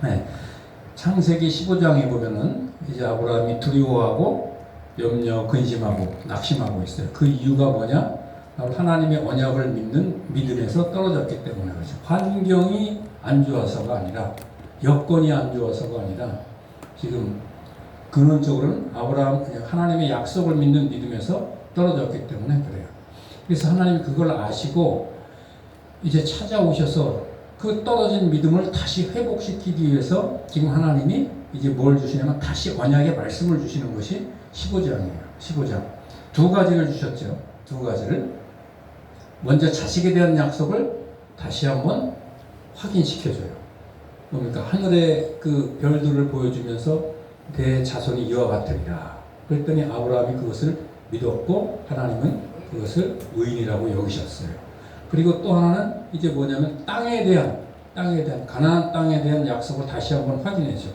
네. 창세기 15장에 보면은 이제 아브라함이 두려워하고 염려, 근심하고 낙심하고 있어요. 그 이유가 뭐냐? 바로 하나님의 언약을 믿는 믿음에서 떨어졌기 때문에 그렇죠. 환경이 안 좋아서가 아니라, 여건이 안 좋아서가 아니라, 지금 근원적으로는 하나님의 약속을 믿는 믿음에서 떨어졌기 때문에 그래요. 그래서 하나님이 그걸 아시고 이제 찾아오셔서 그 떨어진 믿음을 다시 회복시키기 위해서 지금 하나님이 이제 뭘 주시냐면 다시 언약의 말씀을 주시는 것이 15장이에요. 15장. 두 가지를 주셨죠. 두 가지를. 먼저 자식에 대한 약속을 다시 한번 확인시켜줘요. 뭡니까? 하늘의 그 별들을 보여주면서 내 자손이 이와 같으리라. 그랬더니 아브라함이 그것을 믿었고 하나님은 그것을 의인이라고 여기셨어요. 그리고 또 하나는 이제 뭐냐면 땅에 대한 가나안 땅에 대한 약속을 다시 한번 확인해줘.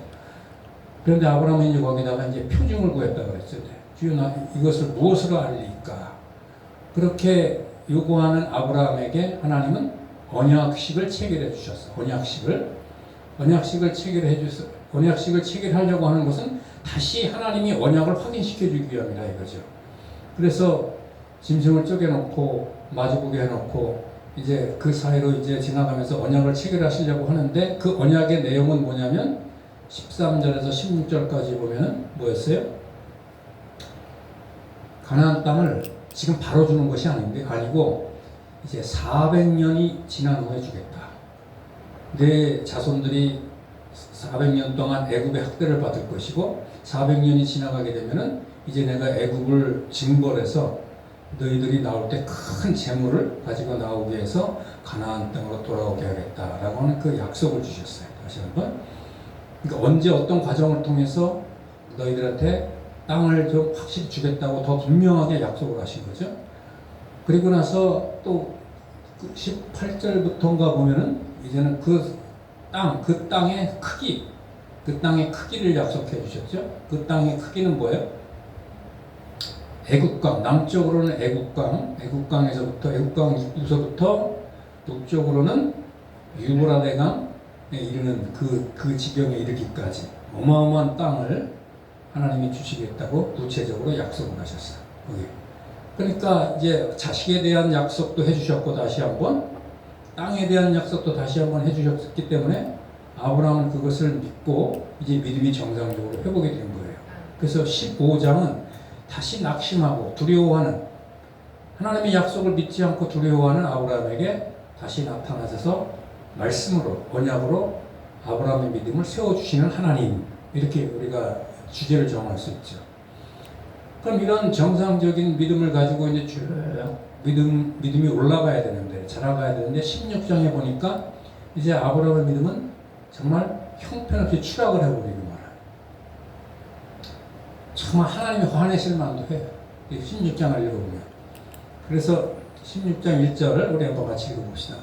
그런데 아브라함은 이제 거기다가 이제 표징을 구했다고 그랬죠. 주여 나 이것을 무엇으로 알리까? 그렇게 요구하는 아브라함에게 하나님은 언약식을 체결해 주셨어. 언약식을 체결해 주셔서 언약식을 체결하려고 하는 것은 다시 하나님이 언약을 확인시켜 주기 위함이라 이거죠. 그래서 짐승을 쪼개놓고 마주보게 해놓고 이제 그 사이로 이제 지나가면서 언약을 체결하시려고 하는데 그 언약의 내용은 뭐냐면 13절에서 16절까지 보면은 뭐였어요? 가나안 땅을 지금 바로 주는 것이 아니고 이제 400년이 지난 후에 주겠다. 내 자손들이 400년 동안 애굽의 학대를 받을 것이고 400년이 지나가게 되면은 이제 내가 애굽을 징벌해서 너희들이 나올 때 큰 재물을 가지고 나오기 위해서 가나안 땅으로 돌아오게 하겠다라고 하는 그 약속을 주셨어요. 다시 한번. 그러니까 언제 어떤 과정을 통해서 너희들한테 땅을 좀 확실히 주겠다고 더 분명하게 약속을 하신 거죠. 그리고 나서 또 18절부터인가 보면은 이제는 그 땅의 크기를 약속해 주셨죠. 그 땅의 크기는 뭐예요? 애국강, 남쪽으로는 애국강에서부터 애국강 입구서부터 북쪽으로는 유브라데강에 이르는 그 지경에 이르기까지 어마어마한 땅을 하나님이 주시겠다고 구체적으로 약속을 하셨어요. 거기. 그러니까 이제 자식에 대한 약속도 해주셨고 다시 한번 땅에 대한 약속도 다시 한번 해주셨기 때문에 아브라함은 그것을 믿고 이제 믿음이 정상적으로 회복이 된 거예요. 그래서 15장은 다시 낙심하고 두려워하는, 하나님의 약속을 믿지 않고 두려워하는 아브라함에게 다시 나타나셔서 말씀으로, 언약으로 아브라함의 믿음을 세워주시는 하나님, 이렇게 우리가 주제를 정할 수 있죠. 그럼 이런 정상적인 믿음을 가지고 이제 쭉 믿음이 올라가야 되는데, 자라가야 되는데 16장에 보니까 이제 아브라함의 믿음은 정말 형편없이 추락을 해버리고 말아요. 정말 하나님이 화내실 만도 해요. 16장을 읽어보면. 그래서 16장 1절을 우리 한번 같이 읽어봅시다.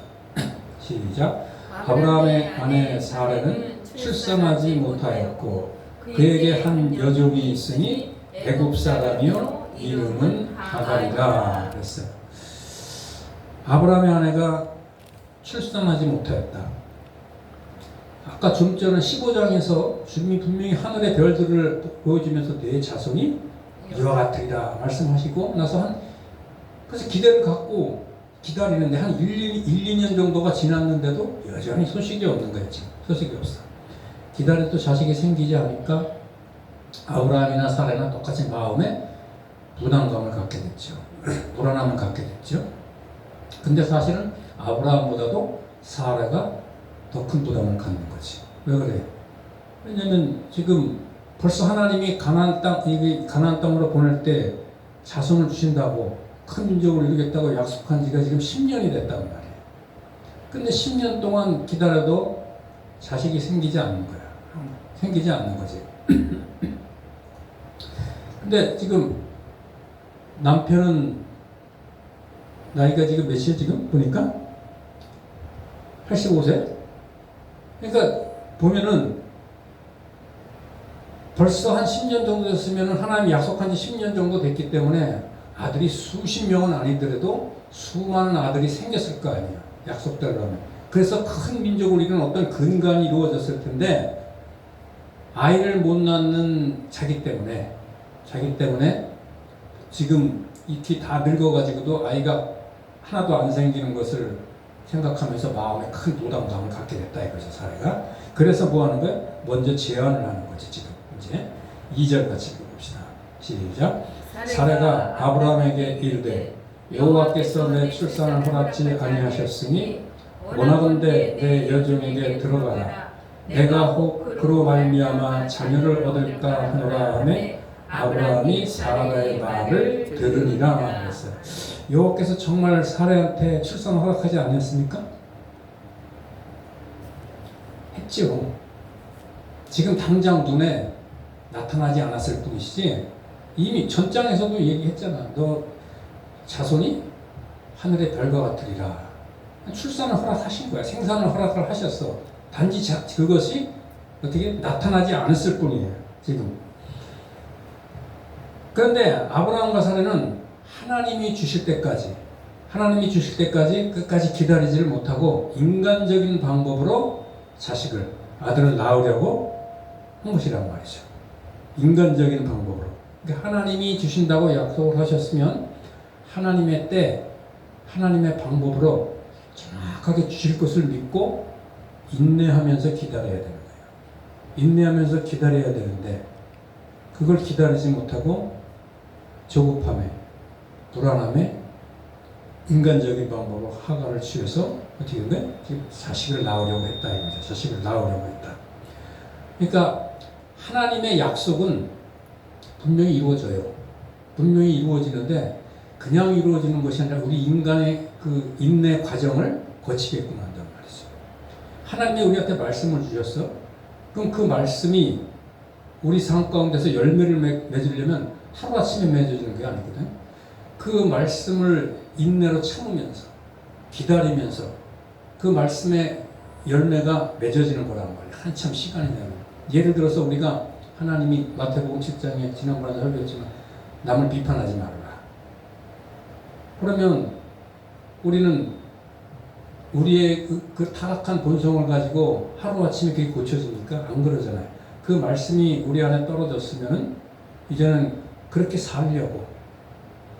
시작. 아브라함의 아내 사라는 출산하지 못하였고 그에게 한 여종이 있으니 애굽 사람이요 이름은 하갈이라 그랬어요. 아브라함의 아내가 출산하지 못하였다. 아까 좀 전에 15장에서 주님이 분명히 하늘의 별들을 보여주면서 내 자손이 이와 같으리라 말씀하시고 나서 그래서 기대를 갖고 기다리는데 한 1, 2년 정도가 지났는데도 여전히 소식이 없는 거예요. 지금 소식이 없어. 기다려도 자식이 생기지 않으니까 아브라함이나 사라나 똑같이 마음에 부담감을 갖게 됐죠. 불안함을 갖게 됐죠. 근데 사실은 아브라함보다도 사라가 더 큰 부담을 갖는 거지. 왜 그래요? 왜냐면 지금 벌써 하나님이 가나안 땅으로 보낼 때 자손을 주신다고 큰 민족을 이루겠다고 약속한 지가 지금 10년이 됐단 말이에요. 근데 10년 동안 기다려도 자식이 생기지 않는 거야. 생기지 않는 거지. 근데 지금 남편은 나이가 지금 몇이에요 지금? 보니까? 85세? 그러니까 보면은 벌써 한 10년 정도 됐으면 하나님이 약속한 지 10년 정도 됐기 때문에 아들이 수십 명은 아니더라도 수많은 아들이 생겼을 거 아니에요. 약속대로라면. 그래서 큰 민족을 이루는 어떤 근간이 이루어졌을 텐데 아이를 못 낳는 자기 때문에 지금 익히 다 늙어가지고도 아이가 하나도 안 생기는 것을 생각하면서 마음에 큰 부담감을 갖게 됐다 이거죠, 사례가. 그래서 뭐 하는 거야? 먼저 제안을 하는 거지, 지금. 이제 2절 같이 읽어봅시다. 시작. 사례가 아브라함에게 이르되 여호와께서 내 출산을 허락지 아니하셨으니 원하건대 내 여종에게 들어가라. 내가 혹 그로 말미암아 자녀를 얻을까 하노라 하매 아브라함이 사라의 말을 들으니라 말했어요. 여호와께서 정말 사라한테 출산을 허락하지 않았습니까? 했죠. 지금 당장 눈에 나타나지 않았을 뿐이지 이미 전장에서도 얘기했잖아. 너 자손이 하늘의 별과 같으리라. 출산을 허락하신 거야. 생산을 허락을 하셨어. 단지 그것이 어떻게 나타나지 않았을 뿐이에요. 지금. 그런데 아브라함과 사라는 하나님이 주실 때까지 끝까지 기다리지를 못하고 인간적인 방법으로 아들을 낳으려고 한 것이란 말이죠. 인간적인 방법으로. 그러니까 하나님이 주신다고 약속을 하셨으면 하나님의 때, 하나님의 방법으로 정확하게 주실 것을 믿고 인내하면서 기다려야 되는 거예요. 인내하면서 기다려야 되는데 그걸 기다리지 못하고 조급함에, 불안함에 인간적인 방법으로 하가를 취해서 어떻게 된 거예요? 자식을 낳으려고 했다 이거죠. 자식을 낳으려고 했다. 그러니까 하나님의 약속은 분명히 이루어져요. 분명히 이루어지는데 그냥 이루어지는 것이 아니라 우리 인간의 그 인내 과정을 거치게끔 한단 말이죠. 하나님이 우리한테 말씀을 주셨어. 그럼 그 말씀이 우리 삶 가운데서 열매를 맺으려면 하루아침에 맺어지는 게 아니거든. 그 말씀을 인내로 참으면서 기다리면서 그 말씀의 열매가 맺어지는 거란 말이야. 한참 시간이 되면. 예를 들어서 우리가 하나님이 마태복음 7장에 지난번에 설교했지만 남을 비판하지 말아라. 그러면 우리는 우리의 그 타락한 본성을 가지고 하루아침에 그게 고쳐집니까? 안 그러잖아요. 그 말씀이 우리 안에 떨어졌으면 이제는 그렇게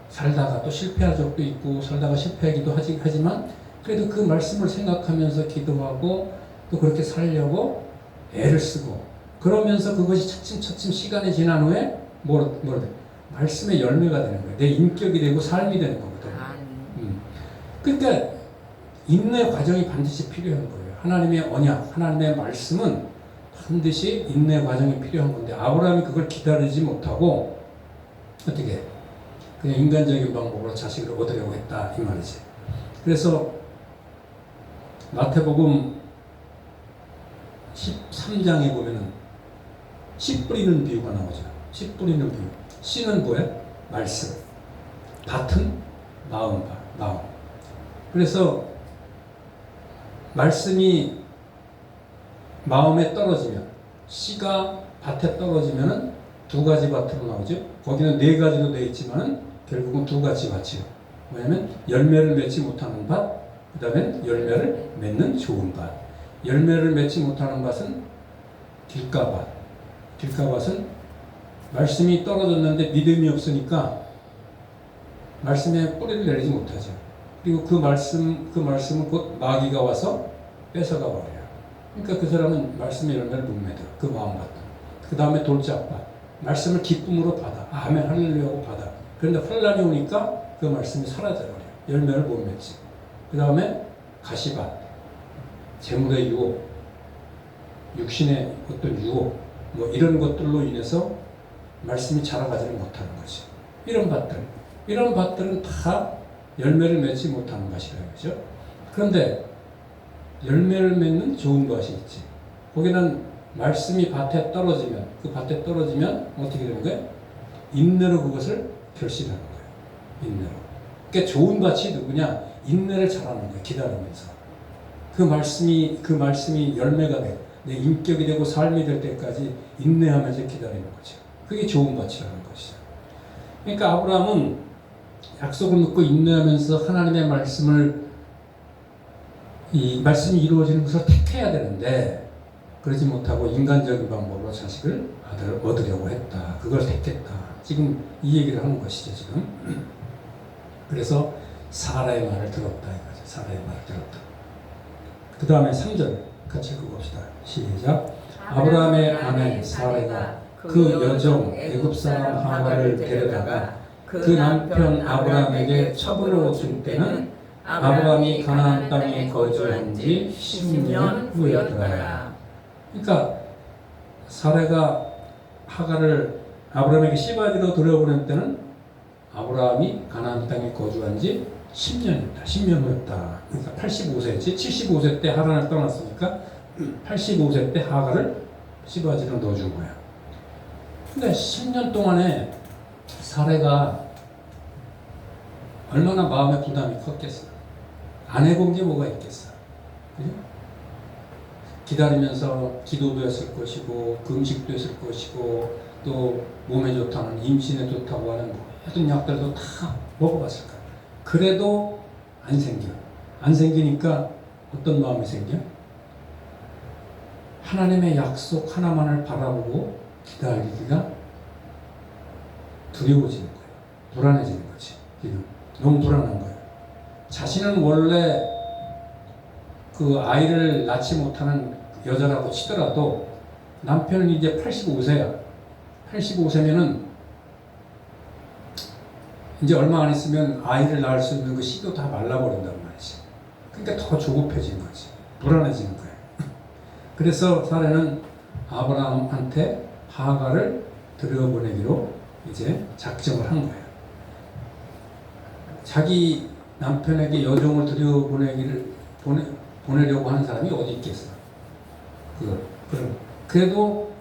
살다가 또 실패한 적도 있고 살다가 실패하기도 하지만 그래도 그 말씀을 생각하면서 기도하고 또 그렇게 살려고 애를 쓰고 그러면서 그것이 차츰 시간이 지난 후에 말씀의 열매가 되는 거예요. 내 인격이 되고 삶이 되는 거거든. 그러니까 인내 과정이 반드시 필요한 거예요. 하나님의 언약, 하나님의 말씀은 반드시 인내 과정이 필요한 건데 아브라함이 그걸 기다리지 못하고 어떻게 그냥 인간적인 방법으로 자식을 얻으려고 했다 이 말이지. 그래서 마태복음 13장에 보면은 씨 뿌리는 비유가 나오죠. 씨 뿌리는 비유. 씨는 뭐야? 말씀. 밭은 마음. 그래서 말씀이 마음에 떨어지면 씨가 밭에 떨어지면은 두 가지 밭으로 나오죠. 거기는 네 가지로 되어 있지만은 결국은 두 가지 밭이요. 뭐냐면 열매를 맺지 못하는 밭, 그 다음에 열매를 맺는 좋은 밭. 열매를 맺지 못하는 밭은 길가밭. 길가밭은 말씀이 떨어졌는데 믿음이 없으니까 말씀에 뿌리를 내리지 못하죠. 그리고 그 말씀은 곧 마귀가 와서 뺏어가 버려요. 그러니까 그 사람은 말씀의 열매를 못 맺어. 그 마음밭. 그 다음에 돌짝밭. 말씀을 기쁨으로 받아. 아멘 할렐루야고 받아. 그런데 환란이 오니까 그 말씀이 사라져버려요. 열매를 못 맺지. 그 다음에 가시밭. 재물의 유혹, 육신의 어떤 유혹, 뭐 이런 것들로 인해서 말씀이 자라가지를 못하는 거지. 이런 밭들은 다 열매를 맺지 못하는 밭이라는 거죠. 그런데 열매를 맺는 좋은 밭이 있지. 거기는 말씀이 밭에 떨어지면 어떻게 되는 거예요? 인내로 그것을 결실하는 거예요. 인내로. 그러니까 좋은 밭이 누구냐? 인내를 잘하는 거예요. 기다리면서. 그 말씀이 열매가 돼. 내 인격이 되고 삶이 될 때까지 인내하면서 기다리는 거죠. 그게 좋은 밭이라는 것이죠. 그러니까 아브라함은 약속을 믿고 인내하면서 하나님의 말씀을 이 말씀이 이루어지는 것을 택해야 되는데 그러지 못하고 인간적인 방법으로 자식을 얻으려고 했다. 그걸 택했다. 지금 이 얘기를 하는 것이죠. 지금. 그래서 사라의 말을 들었다 이거죠. 사라의 말을 들었다. 그 다음에 3절 같이 읽어봅시다. 시작. 아브라함의 아내 사라가 그 여종 애굽 사람 하가를 데려다가 그 남편 아브라함에게 첩으로 준 때는 아브라함이 가나안 땅에 거주한 지 10년 후였더라. 그러니까 사라가 하가를 아브라함에게 시바지로 들여보낸 때는 아브라함이 가나안 땅에 거주한 지 10년이었다. 10년 후였다. 그러니까 85세였지. 75세 때 하란을 떠났으니까 85세 때 하가를 시바지로 넣어준 거야. 근데 10년 동안에 사례가 얼마나 마음의 부담이 컸겠어. 안 해본 게 뭐가 있겠어. 그죠? 기다리면서 기도도 했을 것이고 금식도 했을 것이고 또 몸에 좋다는 임신에 좋다고 하는 모든 약들도 다 먹어봤을 거야. 그래도 안 생겨. 안 생기니까 어떤 마음이 생겨? 하나님의 약속 하나만을 바라보고 기다리기가 두려워지는 거예요. 불안해지는 거지. 지금 너무 불안한 거예요. 자신은 원래 그 아이를 낳지 못하는 여자라고 치더라도 남편은 이제 85세야. 85세면은 이제 얼마 안 있으면 아이를 낳을 수 있는 그 씨도 다 말라버린단 말이지. 그러니까 더 조급해진 거지. 불안해지는 거예요. 그래서 사례는 아브라함한테 하가를 들여보내기로 이제 작정을 한 거예요. 자기 남편에게 여종을 보내려고 하는 사람이 어디 있겠어? 그래도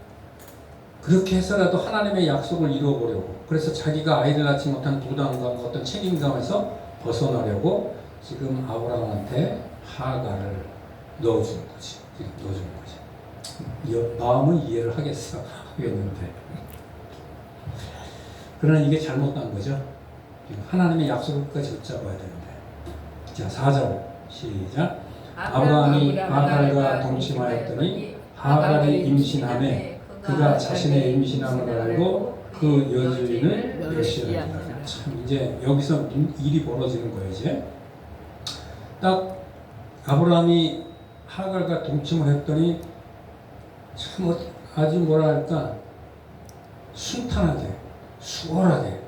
그렇게 해서라도 하나님의 약속을 이루어보려고. 그래서 자기가 아이를 낳지 못한 부담감, 어떤 책임감에서 벗어나려고 지금 아브라함한테 하가를 넣어주는 거지. 넣어주는 거지. 마음은 이해를 하겠는데. 그러나 이게 잘못된 거죠. 하나님의 약속까지 붙잡아야 되는데. 자, 4절 시작. 아브라함이 하갈과 동침하였더니 하갈이 임신하매 그가 자신의 임신함을 알고 그 여주인을 멸시하니라. 참 이제 여기서 일이 벌어지는 거예요. 이제 딱 아브라함이 하갈과 동침을 했더니 참 아주 뭐랄까 순탄하게 수월하게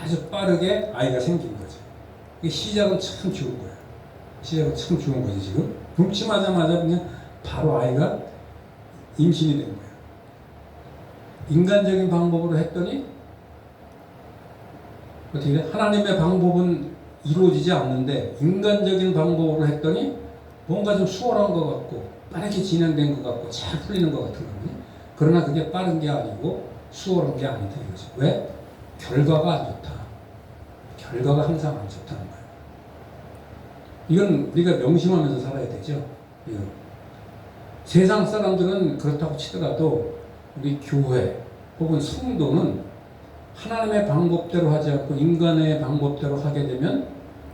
아주 빠르게 아이가 생긴 거죠. 이 시작은 참 좋은 거야. 시작은 참 좋은 거지. 지금 동침하자마자 그냥 바로 아이가 임신이 된 거야. 인간적인 방법으로 했더니 어떻게 돼? 하나님의 방법은 이루어지지 않는데 인간적인 방법으로 했더니 뭔가 좀 수월한 것 같고 빠르게 진행된 것 같고 잘 풀리는 것 같은 거니. 그러나 그게 빠른 게 아니고 수월한 게 아니다 이거지. 왜? 결과가 안 좋다. 결과가 항상 안 좋다는 거예요. 이건 우리가 명심하면서 살아야 되죠. 세상 사람들은 그렇다고 치더라도 우리 교회 혹은 성도는 하나님의 방법대로 하지 않고 인간의 방법대로 하게 되면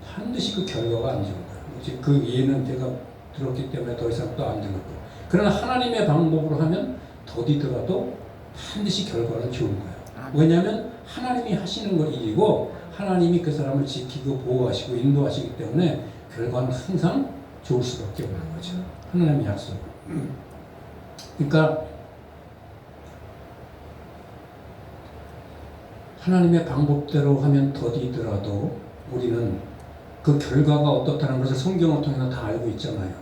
반드시 그 결과가 안 좋은 거예요. 그 예는 제가 들었기 때문에 더 이상 또 안 들었고. 그러나 하나님의 방법으로 하면 더디더라도 반드시 결과는 좋은 거예요. 왜냐하면 하나님이 하시는 걸 일이고 하나님이 그 사람을 지키고 보호하시고 인도하시기 때문에 결과는 항상 좋을 수밖에 없는 거죠. 하나님의 약속. 그러니까 하나님의 방법대로 하면 더디더라도 우리는 그 결과가 어떻다는 것을 성경을 통해서 다 알고 있잖아요.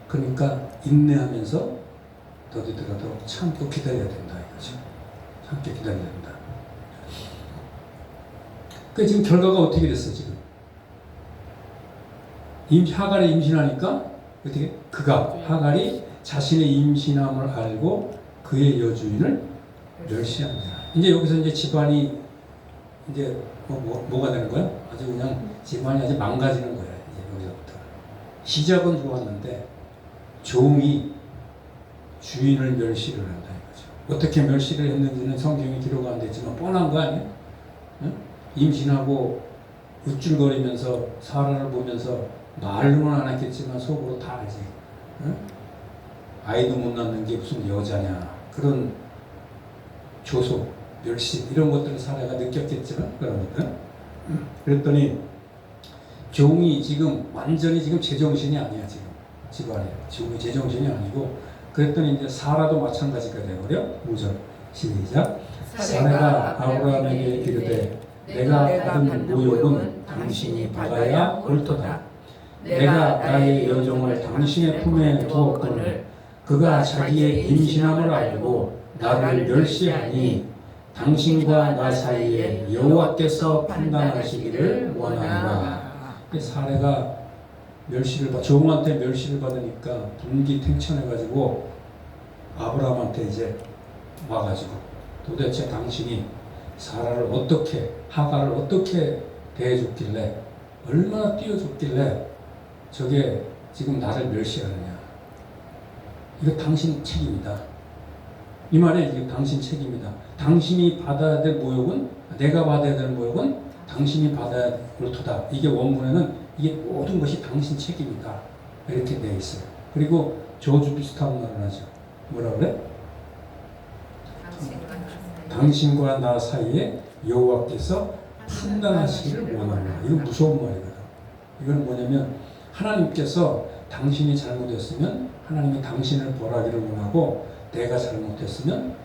그러니까 인내하면서 더디더라도 참고 기다려야 된다 이거죠. 참고 기다려야 된다. 그 지금 결과가 어떻게 됐어 지금? 하갈이 임신하니까 어떻게? 하갈이 자신의 임신함을 알고 그의 여주인을 멸시합니다. 이제 여기서 이제 집안이 이제 뭐가 되는 거야? 아주 그냥 집안이 아주 망가지는 거야. 이제 여기서부터 시작은 좋았는데 종이 주인을 멸시를 한다 이거죠. 어떻게 멸시를 했는지는 성경에 기록 안 됐지만 뻔한 거 아니야? 응? 임신하고 우쭐거리면서 사라를 보면서 말로는 안 했겠지만 속으로 다 알지. 응? 아이도 못 낳는 게 무슨 여자냐. 그런 조소, 멸시 이런 것들을 사례가 느꼈겠지만 그런 것들. 그랬더니 종이 지금 완전히 지금 제정신이 아니야 지금 집안에. 종이 제정신이 아니고 그랬더니 이제 사라도 마찬가지가 되어버려. 5절 시작. 사라가 아브라함에게 이르되 내가 받은 모욕은 당신이 받아야 옳도다. 내가 나의 여종을 당신의 품에 두었거늘 그가 자기의 임신함을 알고 나를 멸시하니 당신과 나 사이에 여호와께서 판단하시기를 원하노라. 사례가 종한테 멸시를 받으니까 분기탱천해가지고 아브라함한테 이제 와가지고 도대체 당신이 사라를 어떻게 하가를 어떻게 대해줬길래 얼마나 띄워줬길래 저게 지금 나를 멸시하느냐. 이거 당신 책임이다. 이 말에 이게 당신 책임이다. 당신이 받아야 될 모욕은 내가 받아야 될 모욕은 당신이 받아야 옳도다. 이게 원문에는 이게 모든 것이 당신 책임이다. 이렇게 되어 있어요. 그리고 저주 비슷한 말을 하죠. 뭐라 그래? 당신과 나 사이에 여호와께서 판단하시기를 원하노라. 이건 무서운 말이거든. 이건 뭐냐면 하나님께서 당신이 잘못했으면 하나님이 당신을 벌하기를 원하고 내가 잘못했으면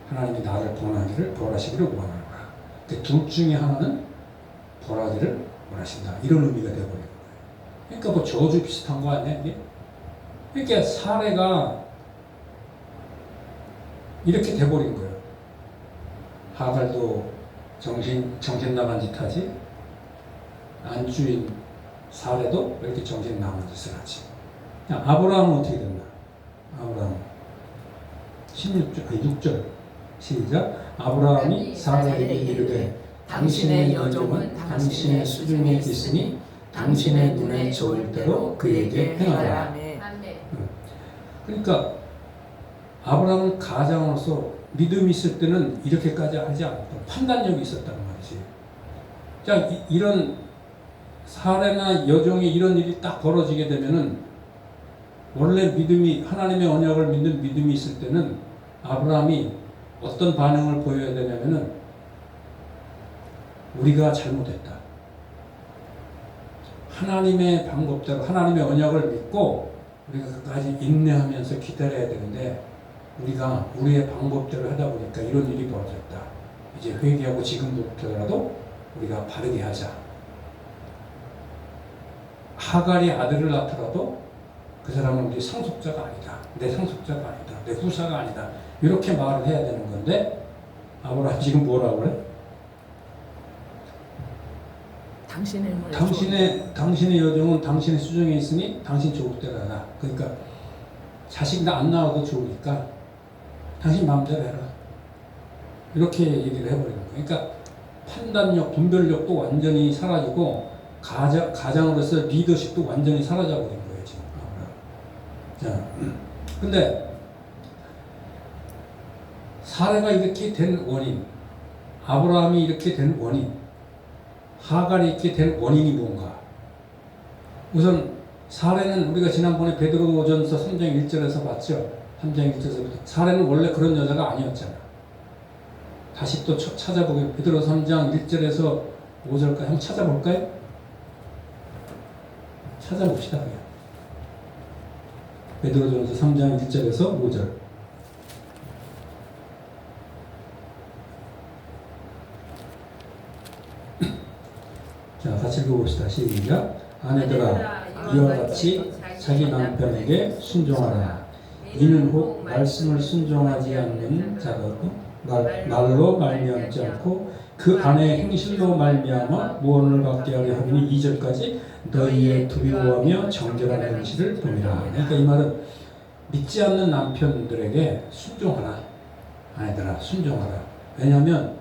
하나님이 나를 벌하시기를 원하노라. 둘 중에 하나는 벌하기를 원하신다. 이런 의미가 되어버리는 거예요. 그러니까 뭐 저주 비슷한 거 아니야 이게? 그러니까 사례가 이렇게 돼버린 거예요. 하갈도 정신 나간 짓 하지. 안주인 사례도 왜 이렇게 정신 나간 짓을 하지. 아브라함은 어떻게 됐나? 아브라함 6절 시작. 아브라함이 사라에게 이르되 당신의 여종은 당신의 수중에 있으니 당신의 눈에 좋을 대로 그에게 행하라. 그러니까 아브라함은 가장으로서 믿음이 있을 때는 이렇게까지 하지 않고 판단력이 있었다는 말이지. 자, 이런 사례나 여종이 이런 일이 딱 벌어지게 되면은 원래 믿음이 하나님의 언약을 믿는 믿음이 있을 때는 아브라함이 어떤 반응을 보여야 되냐면은 우리가 잘못했다. 하나님의 방법대로 하나님의 언약을 믿고 우리가 끝까지 인내하면서 기다려야 되는데 우리가 우리의 방법대로 하다 보니까 이런 일이 벌어졌다. 이제 회개하고 지금부터라도 우리가 바르게 하자. 하갈이 아들을 낳더라도 그 사람은 우리 상속자가 아니다. 내 상속자가 아니다. 내 후사가 아니다. 이렇게 말을 해야 되는 건데 아브라함 지금 뭐라고 그래? 당신의 여종은 당신의 수중에 있으니 당신 좋을대로 하라. 그러니까 자식 나 안 낳아도 좋으니까 당신 마음대로 해라. 이렇게 얘기를 해버리는 거예요. 그러니까 판단력, 분별력도 완전히 사라지고 가장으로서 리더십도 완전히 사라져버린 거예요 지금. 자, 근데 사례가 이렇게 된 원인, 아브라함이 이렇게 된 원인, 하갈이 이렇게 된 원인이 뭔가? 우선 사례는 우리가 지난번에 베드로전서 3장 1절에서 봤죠. 3장 1절에서 사례는 원래 그런 여자가 아니었잖아. 다시 또 찾아보게 베드로 3장 1절에서 5절까지 한번 찾아볼까요? 찾아봅시다. 그냥. 베드로전서 3장 1절에서 5절. 자, 같이 읽어봅시다. 시작. 아내들아, 이와 같이 자기 남편에게 순종하라. 이는 혹 말씀을 순종하지 않는 자라도 말로 말미암지 않고 그 안에 행실로 말미암아 무언을 받게 하려 하니 2절까지 너희의 두려워하며 정결한 행실을 보이라. 그러니까 이 말은 믿지 않는 남편들에게 순종하라. 아내들아 순종하라. 왜냐하면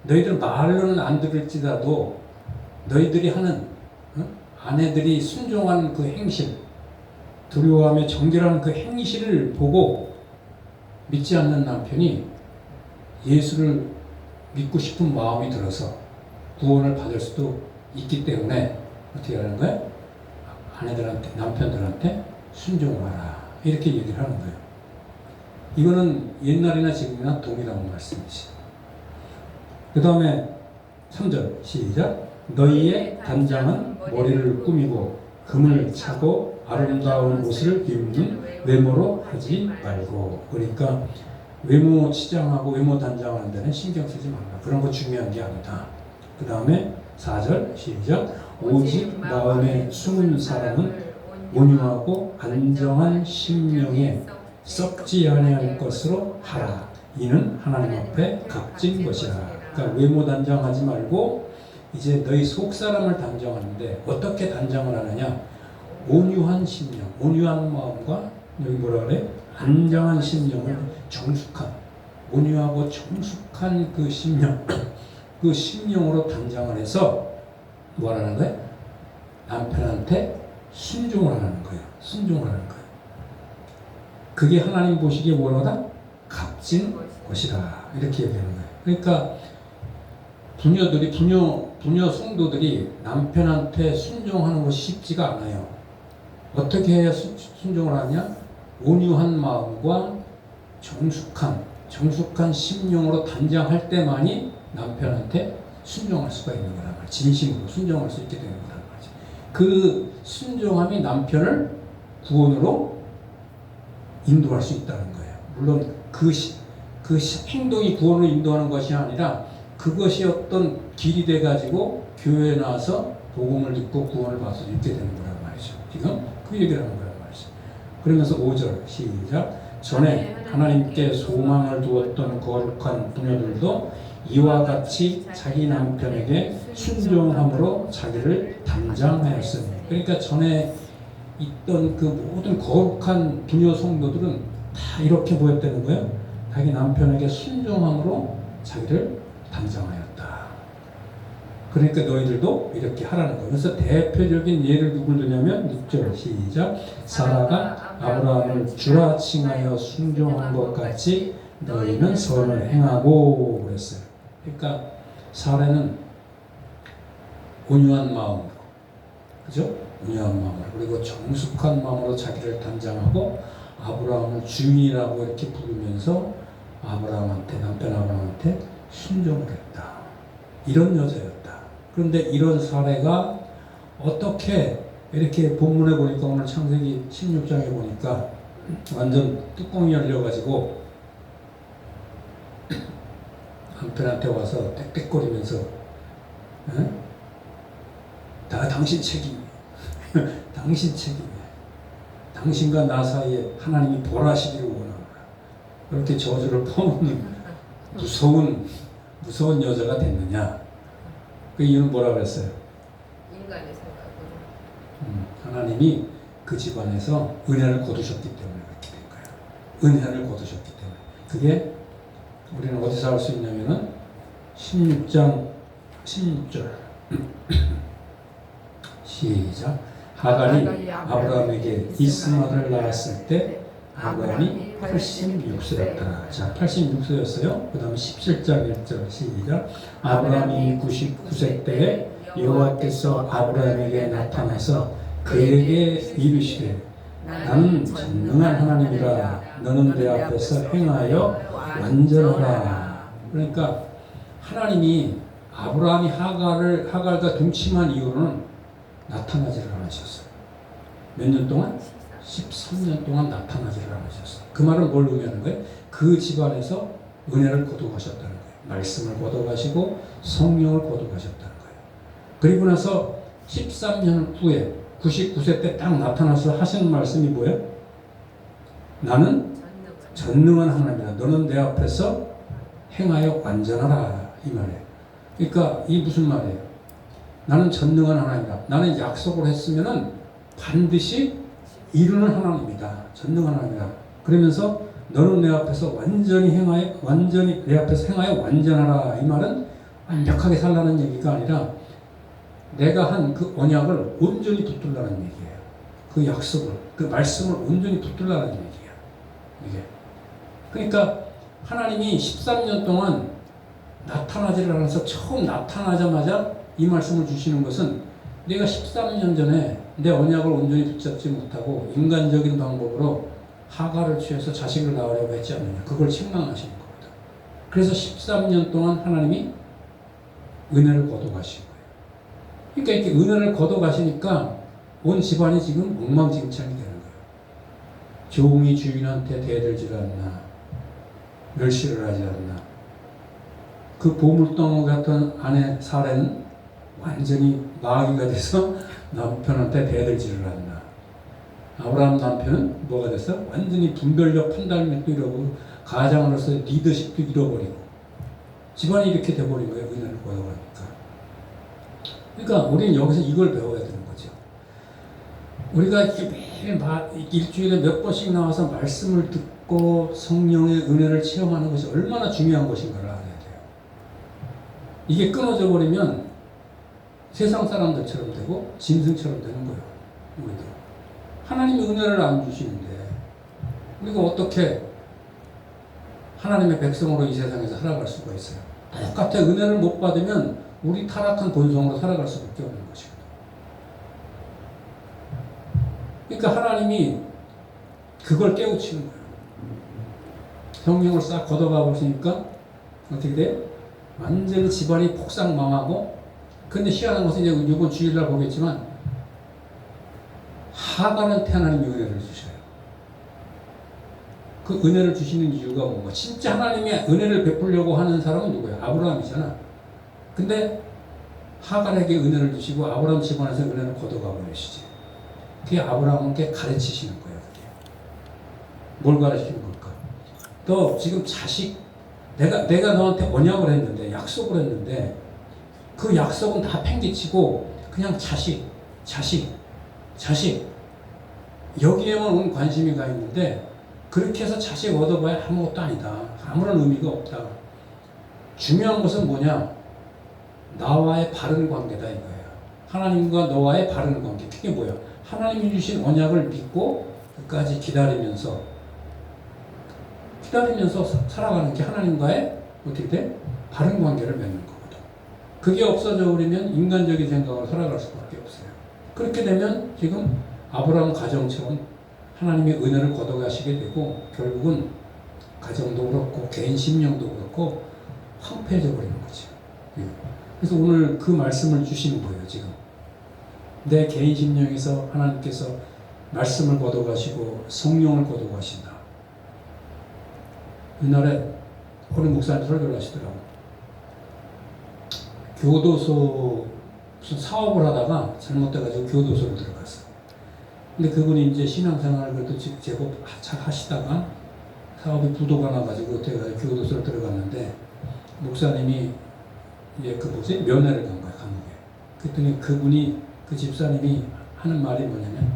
너희들 말로는 안 들을지라도 너희들이 하는 아내들이 순종하는 그 행실, 두려워하며 정결하는 그 행실을 보고 믿지 않는 남편이 예수를 믿고 싶은 마음이 들어서 구원을 받을 수도 있기 때문에 어떻게 하는 거야? 아내들한테, 남편들한테 순종하라. 이렇게 얘기를 하는 거예요. 이거는 옛날이나 지금이나 동일한 말씀이지. 그 다음에 3절 시작. 너희의 단장은 머리를 꾸미고 금을 차고 아름다운 옷을 입는 외모로 하지 말고. 그러니까 외모 치장하고 외모 단장하는 데는 신경 쓰지 말라. 그런 거 중요한 게 아니다. 그 다음에 4절 시작. 오직 마음에 숨은 사람은 온유하고 안정한 심령에 썩지 아니할 것으로 하라. 이는 하나님 앞에 값진 것이라. 그러니까 외모 단장하지 말고 이제 너희 속 사람을 단장하는데 어떻게 단장을 하느냐? 온유한 심령, 온유한 마음과 여기 뭐라 그래? 안정한 심령을 정숙한, 온유하고 정숙한 그 심령, 그 심령으로 단장을 해서 뭐라는 거예요? 남편한테 순종을 하는 거예요. 순종을 하는 거예요. 그게 하나님 보시기에 뭐라다? 값진 것이다. 이렇게 얘기하는 거예요. 그러니까 부녀 성도들이 남편한테 순종하는 것이 쉽지가 않아요. 어떻게 해야 순종을 하냐? 온유한 마음과 정숙한 심령으로 단장할 때만이 남편한테 순종할 수가 있는 거란 말이야. 진심으로 순종할 수 있게 되는 거란 말이지. 그 순종함이 남편을 구원으로 인도할 수 있다는 거예요. 물론 그 행동이 구원으로 인도하는 것이 아니라 그것이 어떤 길이 돼가지고 교회에 나와서 복음을 듣고 구원을 받을 수 있게 되는 거란 말이죠. 지금 그 얘기를 하는 거란 말이죠. 그러면서 5절 시작. 전에 하나님께 소망을 두었던 거룩한 부녀들도 이와 같이 자기 남편에게 순종함으로 자기를 단장하였으니. 그러니까 전에 있던 그 모든 거룩한 부녀 성도들은 다 이렇게 보였다는 거예요. 자기 남편에게 순종함으로 자기를 단장하였다. 그러니까 너희들도 이렇게 하라는 거예요. 그래서 대표적인 예를 누굴 드냐면 6절 시작. 사라가 아브라함을 주라 칭하여 순종한 것 같이 너희는 선을 행하고 그랬어요. 그러니까 사라는 온유한 마음으로, 그죠? 온유한 마음으로, 그리고 정숙한 마음으로 자기를 단장하고 아브라함을 주인이라고 이렇게 부르면서 아브라함한테, 남편 아브라함한테 순종을 했다. 이런 여자였다. 그런데 이런 사례가 어떻게 이렇게 본문에 보니까 오늘 창세기 16장에 보니까 완전 뚜껑이 열려가지고 남편한테 와서 떽떽거리면서 다 당신 책임이에요. 당신 책임이에요. 당신과 나 사이에 하나님이 벌하시기를 원합니다. 그렇게 저주를 퍼붓는 무서운 여자가 됐느냐? 그 이유는 뭐라 그랬어요? 인간의 생각으로. 하나님이 그 집안에서 은혜를 거두셨기 때문에 그렇게 된 거예요. 은혜를 거두셨기 때문에. 그게 우리는 어디서 알 수 있냐면은 16장 16절 시작. 하갈이 아브라함에게 이스마엘을 낳았을 때 아브라함이 86세였다. 자, 86세였어요. 그 다음에 17장 1절 시작. 아브라함이 99세 때에 여호와께서 아브라함에게 나타나서 그에게 이르시되 나는 전능한 하나님이라 너는 내 앞에서 행하여 완전하라. 그러니까 하나님이 아브라함이 하갈과 동침한 이유는 나타나지를 않으셨어요. 몇 년 동안? 13년 동안 나타나지를 않으셨어요. 그 말은 뭘 의미하는 거예요? 그 집안에서 은혜를 거둬가셨다는 거예요. 말씀을 거둬가시고 성령을 거둬가셨다는 거예요. 그리고 나서 13년 후에 99세 때 딱 나타나서 하시는 말씀이 뭐예요? 나는 전능한 하나님이라 너는 내 앞에서 행하여 완전하라. 이 말이에요. 그러니까 이 무슨 말이에요? 나는 전능한 하나님이다. 나는 약속을 했으면은 반드시 이루는 하나님이다. 전능한 하나님이다. 그러면서 너는 내 앞에서 완전히 내 앞에서 행하여 완전하라. 이 말은 완벽하게 살라는 얘기가 아니라 내가 한 그 언약을 온전히 붙들라는 얘기예요. 그 약속을, 그 말씀을 온전히 붙들라는 얘기예요. 이게. 그러니까 하나님이 13년 동안 나타나지를 않아서 처음 나타나자마자 이 말씀을 주시는 것은 내가 13년 전에 내 언약을 온전히 붙잡지 못하고 인간적인 방법으로 하가를 취해서 자식을 낳으려고 했지 않느냐. 그걸 책망하시는 겁니다. 그래서 13년 동안 하나님이 은혜를 거둬가신 거예요. 그러니까 이렇게 은혜를 거둬가시니까 온 집안이 지금 엉망진창이 되는 거예요. 종이 주인한테 대들질 않나, 멸시를 하지 않나. 그 보물덩어 같은 아내 사례는 완전히 마귀가 돼서 남편한테 대들지를 않나. 아브라함 남편은 뭐가 됐어? 완전히 분별력, 판단력도 잃어버리고 가장으로서 리더십도 잃어버리고 집안이 이렇게 돼버린 거예요. 은혜를 거둬가니까. 그러니까 우리는 여기서 이걸 배워야 되는 거죠. 우리가 이렇게 매일 일주일에 몇 번씩 나와서 말씀을 듣고 성령의 은혜를 체험하는 것이 얼마나 중요한 것인가를 알아야 돼요. 이게 끊어져 버리면 세상 사람들처럼 되고 짐승처럼 되는 거예요. 우리도 하나님이 은혜를 안 주시는데 우리가 어떻게 하나님의 백성으로 이 세상에서 살아갈 수가 있어요? 똑같아. 은혜를 못 받으면 우리 타락한 본성으로 살아갈 수밖에 없는 것입니다. 그러니까 하나님이 그걸 깨우치는 거예요. 성령을 싹 걷어가 보시니까 어떻게 돼요? 완전히 집안이 폭삭 망하고, 근데 희한한 것은 이제 이번 주일날 보겠지만 하갈한테 하나님이 은혜를 주셔요. 그 은혜를 주시는 이유가 뭔가? 진짜 하나님의 은혜를 베풀려고 하는 사람은 누구예요? 아브라함이잖아. 근데 하갈에게 은혜를 주시고 아브라함 집안에서 은혜를 걷어가 버리시지. 그게 아브라함께 가르치시는 거예요. 그게. 뭘 가르치는 걸까? 너 지금 자식, 내가 너한테 언약을 했는데, 약속을 했는데 그 약속은 다 팽개치고 그냥 자식 여기에만 온 관심이 가 있는데, 그렇게 해서 자식 얻어봐야 아무것도 아니다. 아무런 의미가 없다. 중요한 것은 뭐냐? 나와의 바른 관계다 이거예요. 하나님과 너와의 바른 관계. 그게 뭐야? 하나님이 주신 언약을 믿고 끝까지 기다리면서 살아가는 게 하나님과의 어떻게 돼? 바른 관계를 맺는 거거든. 그게 없어져 버리면 인간적인 생각으로 살아갈 수밖에 없어요. 그렇게 되면 지금 아브라함 가정처럼 하나님의 은혜를 걷어가시게 되고 결국은 가정도 그렇고 개인 심령도 그렇고 황폐해져 버리는 거죠. 그래서 오늘 그 말씀을 주시는 거예요. 지금 내 개인 심령에서 하나님께서 말씀을 걷어가시고 성령을 걷어가신다. 옛날에 어느 목사님 설교를 하시더라고. 교도소 무슨 사업을 하다가 잘못돼가지고 교도소로 들어갔어. 근데 그분이 이제 신앙생활을 그래도 제법 잘 하시다가 사업이 부도가 나가지고 어떻게 교도소를 들어갔는데, 목사님이 이제 면회를 간 거야, 감옥에. 그랬더니 그 집사님이 하는 말이 뭐냐면,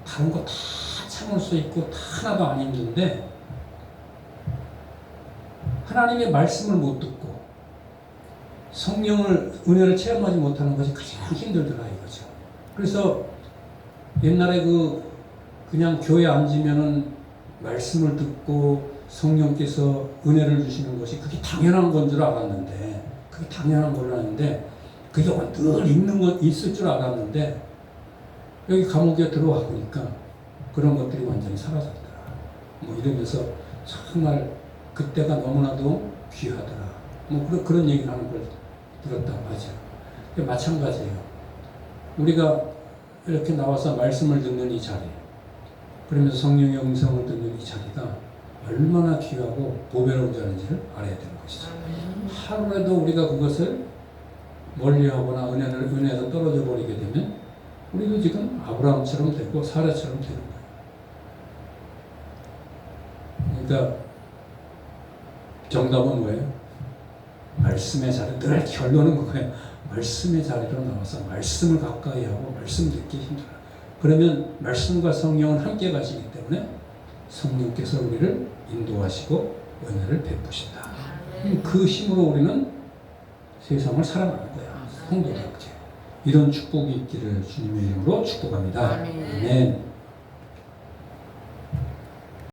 다른 거 다 참을 수 있고 다 하나도 안 힘든데 하나님의 말씀을 못 듣고 성령을, 은혜를 체험하지 못하는 것이 가장 힘들더라 이거죠. 그래서 옛날에 그냥 교회 앉으면은 말씀을 듣고 성령께서 은혜를 주시는 것이 그게 당연한 건 줄 알았는데, 그게 당연한 걸로 아는데, 그게 늘 있을 줄 알았는데, 여기 감옥에 들어와 보니까 그런 것들이 완전히 사라졌더라. 뭐 이러면서 정말 그때가 너무나도 귀하더라. 뭐 그런 얘기를 하는 걸 들었다. 맞아요. 마찬가지예요. 우리가 이렇게 나와서 말씀을 듣는 이 자리, 그러면서 성령의 음성을 듣는 이 자리가 얼마나 귀하고 보배로운 자리인지를 알아야 되는 것이죠. 하루라도 우리가 그것을 멀리하거나 은혜에서 떨어져 버리게 되면 우리도 지금 아브라함처럼 되고 사라처럼 되는 거예요. 그러니까 정답은 뭐예요? 말씀의 자리. 늘 결론은 그거예요. 말씀의 자리로 나와서 말씀을 가까이 하고 말씀 듣기 힘들어요. 그러면 말씀과 성령은 함께 가시기 때문에 성령께서 우리를 인도하시고 은혜를 베푸신다. 그 힘으로 우리는 세상을 살아가는 거야. 성도답게. 이런 축복이 있기를 주님의 이름으로 축복합니다. 아멘.